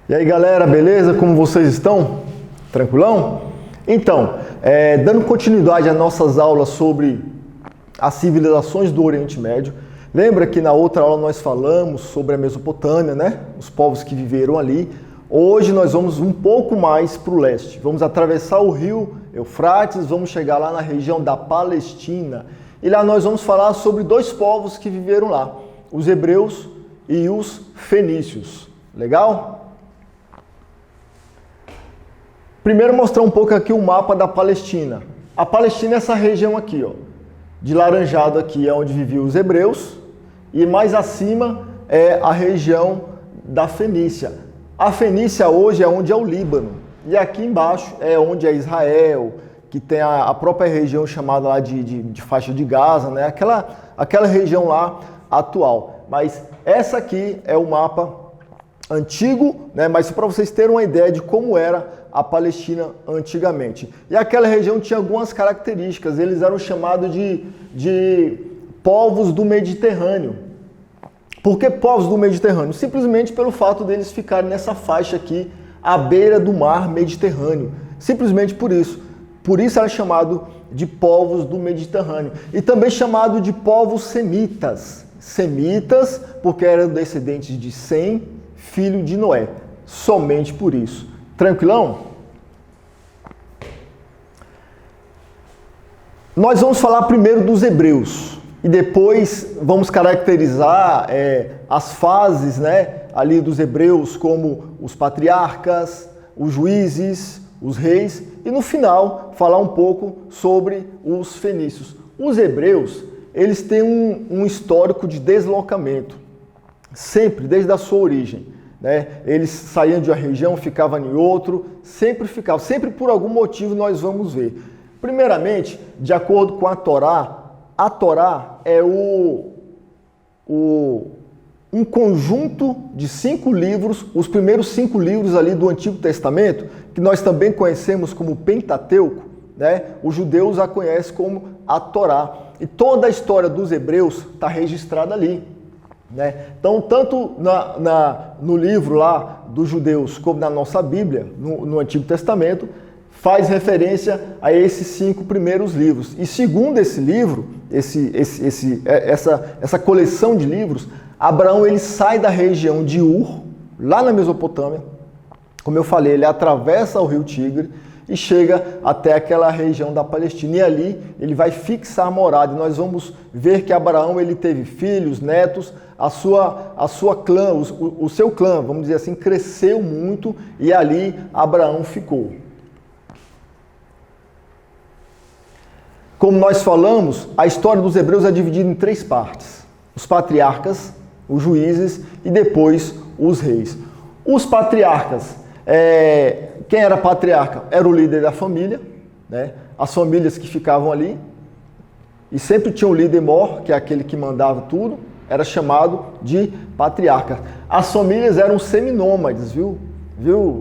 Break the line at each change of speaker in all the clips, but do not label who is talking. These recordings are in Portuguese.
E aí galera, beleza? Como vocês estão? Tranquilão? Então, dando continuidade às nossas aulas sobre as civilizações do Oriente Médio, lembra que na outra aula nós falamos sobre a Mesopotâmia, né? Os povos que viveram ali. Hoje nós vamos um pouco mais para o leste. Vamos atravessar o rio Eufrates, vamos chegar lá na região da Palestina. E lá nós vamos falar sobre dois povos que viveram lá, os hebreus e os fenícios. Legal? Primeiro mostrar um pouco aqui o mapa da Palestina. A Palestina é essa região aqui, ó, de laranjado aqui é onde viviam os hebreus e mais acima é a região da Fenícia. A Fenícia hoje é onde é o Líbano e aqui embaixo é onde é Israel, que tem a própria região chamada lá de faixa de Gaza, né? Aquela região lá atual. Mas essa aqui é o mapa antigo, né? Mas para vocês terem uma ideia de como era a Palestina antigamente. E aquela região tinha algumas características, eles eram chamados de povos do Mediterrâneo. Por que povos do Mediterrâneo? Simplesmente pelo fato deles ficarem nessa faixa aqui, à beira do mar Mediterrâneo. Simplesmente por isso. Por isso era chamado de povos do Mediterrâneo. E também chamado de povos semitas. Semitas porque eram descendentes de Sem, filho de Noé. Somente por isso. Tranquilão? Nós vamos falar primeiro dos hebreus e depois vamos caracterizar as fases, né, ali dos hebreus como os patriarcas, os juízes, os reis e no final falar um pouco sobre os fenícios. Os hebreus, eles têm um histórico de deslocamento, sempre, desde a sua origem. Eles saíam de uma região, ficavam em outro, sempre por algum motivo nós vamos ver. Primeiramente, de acordo com a Torá é um conjunto de 5 livros, os primeiros 5 livros ali do Antigo Testamento, que nós também conhecemos como Pentateuco, né? Os judeus a conhecem como a Torá. E toda a história dos hebreus está registrada ali. Então, tanto no livro lá dos judeus como na nossa Bíblia, no Antigo Testamento, faz referência a esses 5 primeiros livros. E segundo esse livro, essa coleção de livros, Abraão ele sai da região de Ur, lá na Mesopotâmia. Como eu falei, ele atravessa o rio Tigre e chega até aquela região da Palestina. E ali ele vai fixar a morada. E nós vamos ver que Abraão ele teve filhos, netos, a sua clã, o seu clã, vamos dizer assim, cresceu muito e ali Abraão ficou. Como nós falamos, a história dos hebreus é dividida em 3 partes. Os patriarcas, os juízes e depois os reis. Os patriarcas, quem era patriarca? Era o líder da família, né? As famílias que ficavam ali. E sempre tinha um líder mor, que é aquele que mandava tudo, era chamado de patriarca. As famílias eram seminômades, viu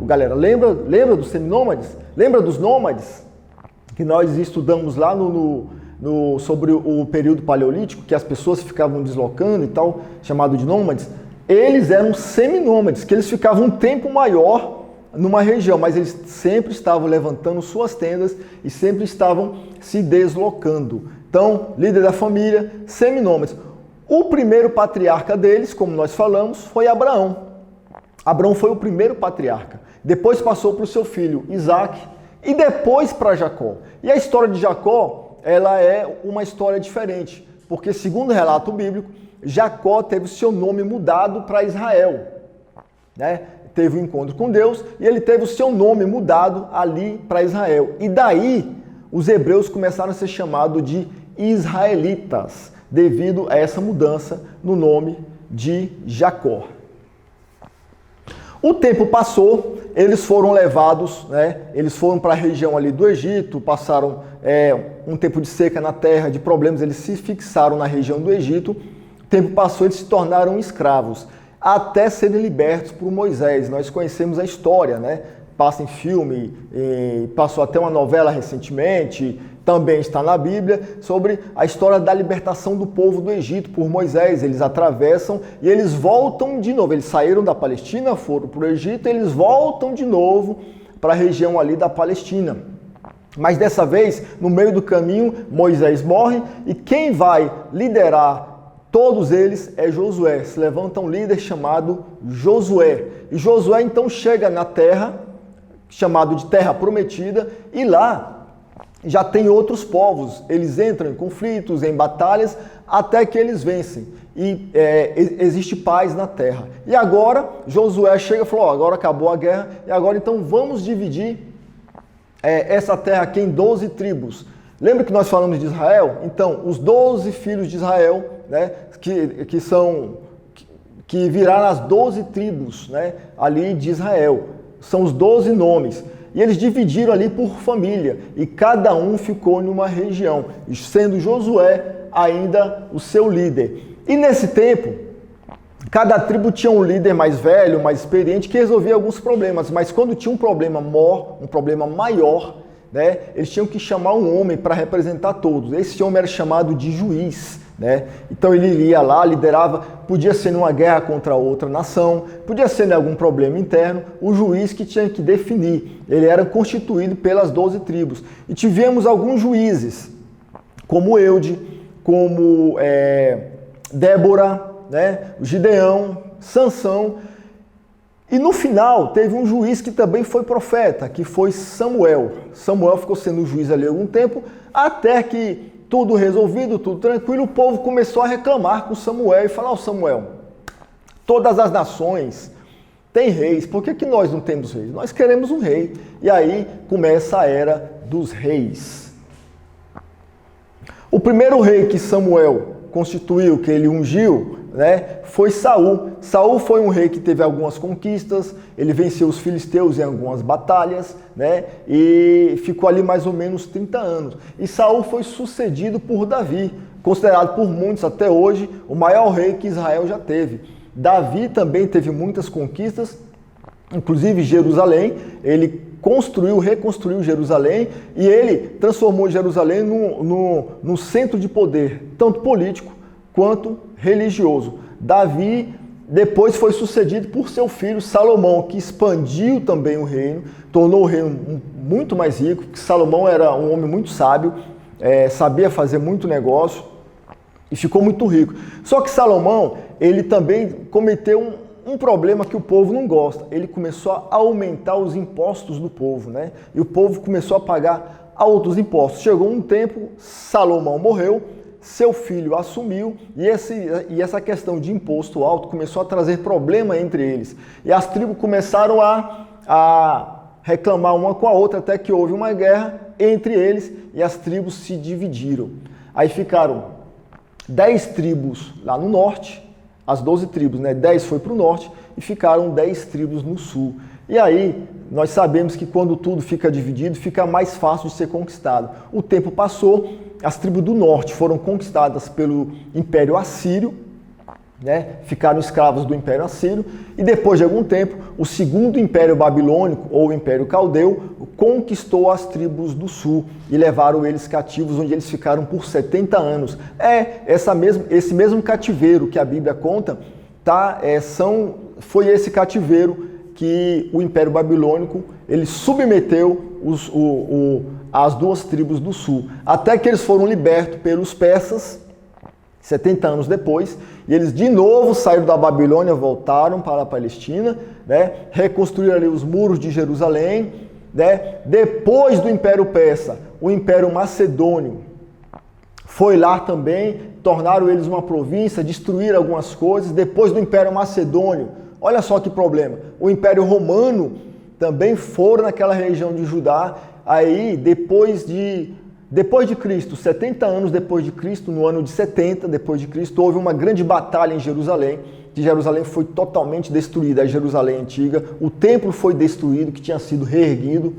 galera? Lembra dos seminômades? Lembra dos nômades? Que nós estudamos lá sobre o período paleolítico, que as pessoas ficavam deslocando e tal, chamado de nômades. Eles eram seminômades, que eles ficavam um tempo maior numa região, mas eles sempre estavam levantando suas tendas e sempre estavam se deslocando. Então, líder da família, seminômades. O primeiro patriarca deles, como nós falamos, foi Abraão. Abraão foi o primeiro patriarca. Depois passou para o seu filho Isaac e depois para Jacó. E a história de Jacó, ela é uma história diferente, porque segundo o relato bíblico, Jacó teve o seu nome mudado para Israel, né? Teve um encontro com Deus e ele teve o seu nome mudado ali para Israel. E daí os hebreus começaram a ser chamados de israelitas, devido a essa mudança no nome de Jacó. O tempo passou, eles foram levados, né? Eles foram para a região ali do Egito, passaram um tempo de seca na terra, de problemas, eles se fixaram na região do Egito. O tempo passou, eles se tornaram escravos, até serem libertos por Moisés. Nós conhecemos a história, né? passa em filme, passou até uma novela recentemente, também está na Bíblia, sobre a história da libertação do povo do Egito por Moisés. Eles atravessam e eles voltam de novo. Eles saíram da Palestina, foram para o Egito, e eles voltam de novo para a região ali da Palestina. Mas dessa vez, no meio do caminho, Moisés morre e quem vai liderar todos eles é Josué. Se levanta um líder chamado Josué. E Josué então chega na terra, chamado de Terra Prometida, e lá já tem outros povos. Eles entram em conflitos, em batalhas, até que eles vencem. E existe paz na terra. E agora, Josué chega e falou, agora acabou a guerra, e agora então vamos dividir essa terra aqui em 12 tribos. Lembra que nós falamos de Israel? Então, os 12 filhos de Israel, né, que viraram as 12 tribos, né, ali de Israel. São os 12 nomes. E eles dividiram ali por família, e cada um ficou numa região, sendo Josué ainda o seu líder. E nesse tempo, cada tribo tinha um líder mais velho, mais experiente, que resolvia alguns problemas, mas quando tinha um problema maior, né, eles tinham que chamar um homem para representar todos. Esse homem era chamado de juiz. Né? Então ele ia lá, liderava, podia ser numa guerra contra outra nação, podia ser em algum problema interno, o juiz que tinha que definir. Ele era constituído pelas 12 tribos. E tivemos alguns juízes, como Eude, como Débora, né? Gideão, Sansão. E no final teve um juiz que também foi profeta, que foi Samuel. Samuel ficou sendo juiz ali algum tempo, até que tudo resolvido, tudo tranquilo, o povo começou a reclamar com Samuel e falar, Samuel, todas as nações têm reis, por que nós não temos reis? Nós queremos um rei. E aí começa a era dos reis. O primeiro rei que Samuel constituiu, que ele ungiu, né, foi Saul. Saul foi um rei que teve algumas conquistas, ele venceu os filisteus em algumas batalhas, né, e ficou ali mais ou menos 30 anos. E Saul foi sucedido por Davi, considerado por muitos até hoje o maior rei que Israel já teve. Davi também teve muitas conquistas, inclusive Jerusalém. Ele reconstruiu Jerusalém, e ele transformou Jerusalém num centro de poder, tanto político quanto religioso. Davi depois foi sucedido por seu filho Salomão, que expandiu também o reino, tornou o reino muito mais rico, porque Salomão era um homem muito sábio, sabia fazer muito negócio e ficou muito rico. Só que Salomão, ele também cometeu um problema que o povo não gosta. Ele começou a aumentar os impostos do povo, né? E o povo começou a pagar altos impostos. Chegou um tempo, Salomão morreu, seu filho assumiu, e essa questão de imposto alto começou a trazer problema entre eles. E as tribos começaram a reclamar uma com a outra, até que houve uma guerra entre eles e as tribos se dividiram. Aí ficaram 10 tribos lá no norte, as 12 tribos, né? 10 foi para o norte e ficaram 10 tribos no sul. E aí, nós sabemos que quando tudo fica dividido, fica mais fácil de ser conquistado. O tempo passou, as tribos do norte foram conquistadas pelo Império Assírio, né? Ficaram escravos do Império Assírio, e depois de algum tempo, o segundo Império Babilônico, ou Império Caldeu, conquistou as tribos do sul e levaram eles cativos, onde eles ficaram por 70 anos. Esse mesmo cativeiro que a Bíblia conta, foi esse cativeiro que o Império Babilônico ele submeteu as duas tribos do sul, até que eles foram libertos pelos persas, 70 anos depois, e eles de novo saíram da Babilônia, voltaram para a Palestina, né, reconstruíram ali os muros de Jerusalém, né. Depois do Império Persa, o Império Macedônio foi lá também, tornaram eles uma província, destruíram algumas coisas. Depois do Império Macedônio, olha só que problema, o Império Romano também foram naquela região de Judá. Aí depois de Cristo, 70 anos depois de Cristo, no ano de 70 depois de Cristo, houve uma grande batalha em Jerusalém, que Jerusalém foi totalmente destruída, a Jerusalém antiga, o templo foi destruído, que tinha sido reerguido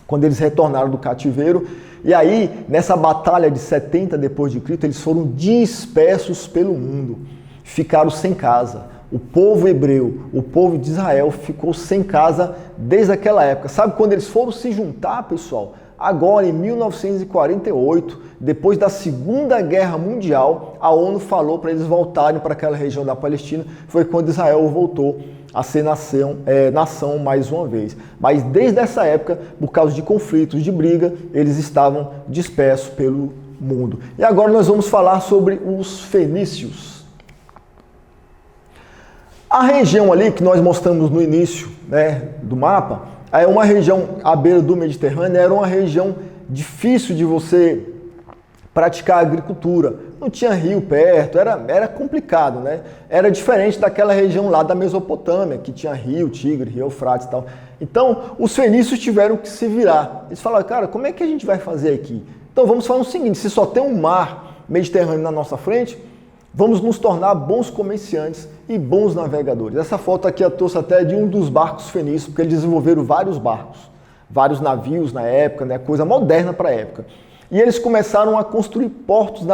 quando eles retornaram do cativeiro. E aí, nessa batalha de 70 depois de Cristo, eles foram dispersos pelo mundo, ficaram sem casa. O povo hebreu, o povo de Israel ficou sem casa desde aquela época. Sabe quando eles foram se juntar, pessoal? Agora, em 1948, depois da Segunda Guerra Mundial, a ONU falou para eles voltarem para aquela região da Palestina. Foi quando Israel voltou a ser nação mais uma vez. Mas desde essa época, por causa de conflitos, de briga, eles estavam dispersos pelo mundo. E agora nós vamos falar sobre os fenícios. A região ali que nós mostramos no início, né, do mapa, é uma região à beira do Mediterrâneo, era uma região difícil de você praticar agricultura. Não tinha rio perto, era complicado, né? Era diferente daquela região lá da Mesopotâmia, que tinha rio, Tigre, rio Eufrates e tal. Então, os fenícios tiveram que se virar. Eles falaram, cara, como é que a gente vai fazer aqui? Então, vamos falar o seguinte, se só tem um mar Mediterrâneo na nossa frente, vamos nos tornar bons comerciantes e bons navegadores. Essa foto aqui eu trouxe até de um dos barcos fenícios, porque eles desenvolveram vários barcos, vários navios na época, né? Coisa moderna para a época. E eles começaram a construir portos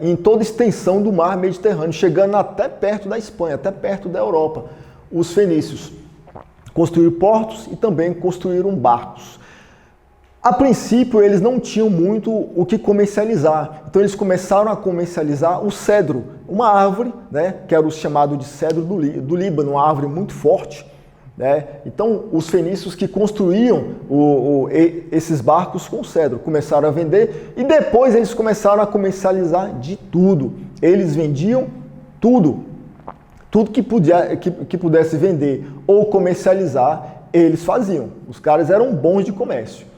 em toda a extensão do mar Mediterrâneo, chegando até perto da Espanha, até perto da Europa. Os fenícios construíram portos e também construíram barcos. A princípio, eles não tinham muito o que comercializar. Então, eles começaram a comercializar o cedro, uma árvore, né, que era o chamado de cedro do Líbano, uma árvore muito forte. Né? Então, os fenícios que construíam esses barcos com cedro começaram a vender e depois eles começaram a comercializar de tudo. Eles vendiam tudo. Tudo que pudesse vender ou comercializar, eles faziam. Os caras eram bons de comércio.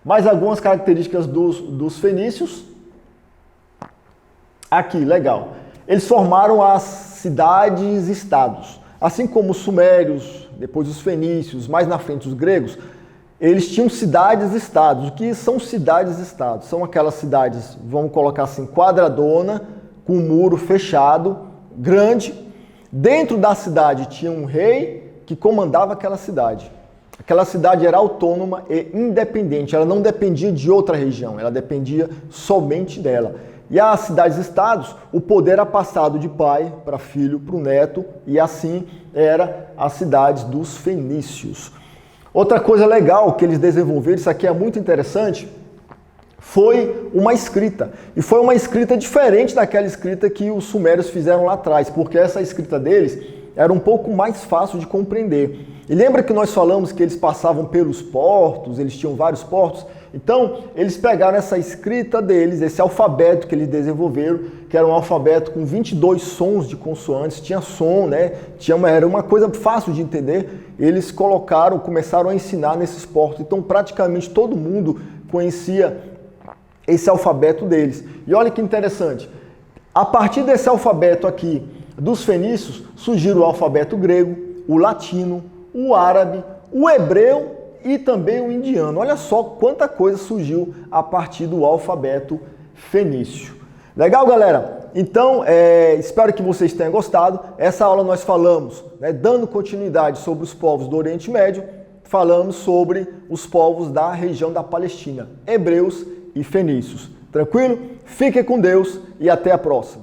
Mais algumas características dos fenícios. Aqui, legal. Eles formaram as cidades-estados. Assim como os sumérios, depois os fenícios, mais na frente os gregos, eles tinham cidades-estados. O que são cidades-estados? São aquelas cidades, vamos colocar assim, quadradona, com um muro fechado, grande. Dentro da cidade tinha um rei que comandava aquela cidade. Aquela cidade era autônoma e independente, ela não dependia de outra região, ela dependia somente dela. E as cidades-estados, o poder era passado de pai para filho, para o neto, e assim era as cidades dos fenícios. Outra coisa legal que eles desenvolveram, isso aqui é muito interessante, foi uma escrita. E foi uma escrita diferente daquela escrita que os sumérios fizeram lá atrás, porque essa escrita deles era um pouco mais fácil de compreender. E lembra que nós falamos que eles passavam pelos portos, eles tinham vários portos? Então, eles pegaram essa escrita deles, esse alfabeto que eles desenvolveram, que era um alfabeto com 22 sons de consoantes, tinha som, né? Era uma coisa fácil de entender. Eles começaram a ensinar nesses portos. Então, praticamente todo mundo conhecia esse alfabeto deles. E olha que interessante, a partir desse alfabeto aqui dos fenícios, surgiram o alfabeto grego, o latino, o árabe, o hebreu e também o indiano. Olha só quanta coisa surgiu a partir do alfabeto fenício. Legal, galera? Então, espero que vocês tenham gostado. Essa aula nós falamos, dando continuidade sobre os povos do Oriente Médio, falamos sobre os povos da região da Palestina, hebreus e fenícios. Tranquilo? Fiquem com Deus e até a próxima.